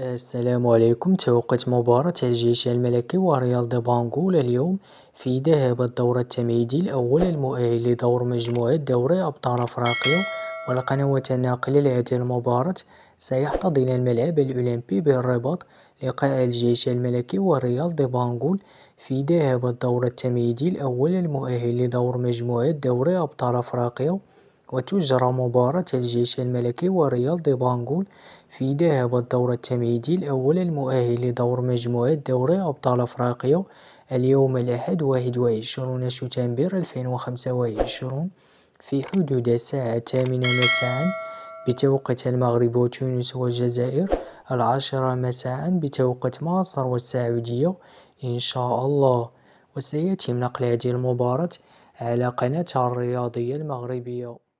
السلام عليكم. توقيت مباراة الجيش الملكي وريال دي بانغول اليوم في ذهاب الدور التمهيدي الأول المؤهل لدور مجموعة دوري أبطال أفريقيا. والقنوات الناقلة لهذه المباراة سيحتضن الملعب الأولمبي بالرباط لقاء الجيش الملكي وريال دي بانغول في ذهاب الدور التمهيدي الأول المؤهل لدور مجموعة دوري أبطال أفريقيا. وتجرى مباراة الجيش الملكي وريال دي بانغول في ذهاب الدور التمهيدي الأول المؤهل لدور مجموعة دوري أبطال أفريقيا اليوم الأحد 21 شتنبر 2025 في حدود الساعة 8 مساء بتوقيت المغرب وتونس والجزائر، 10 مساء بتوقيت مصر والسعودية إن شاء الله. وسيتم نقل هذه المباراة على قناة الرياضية المغربية.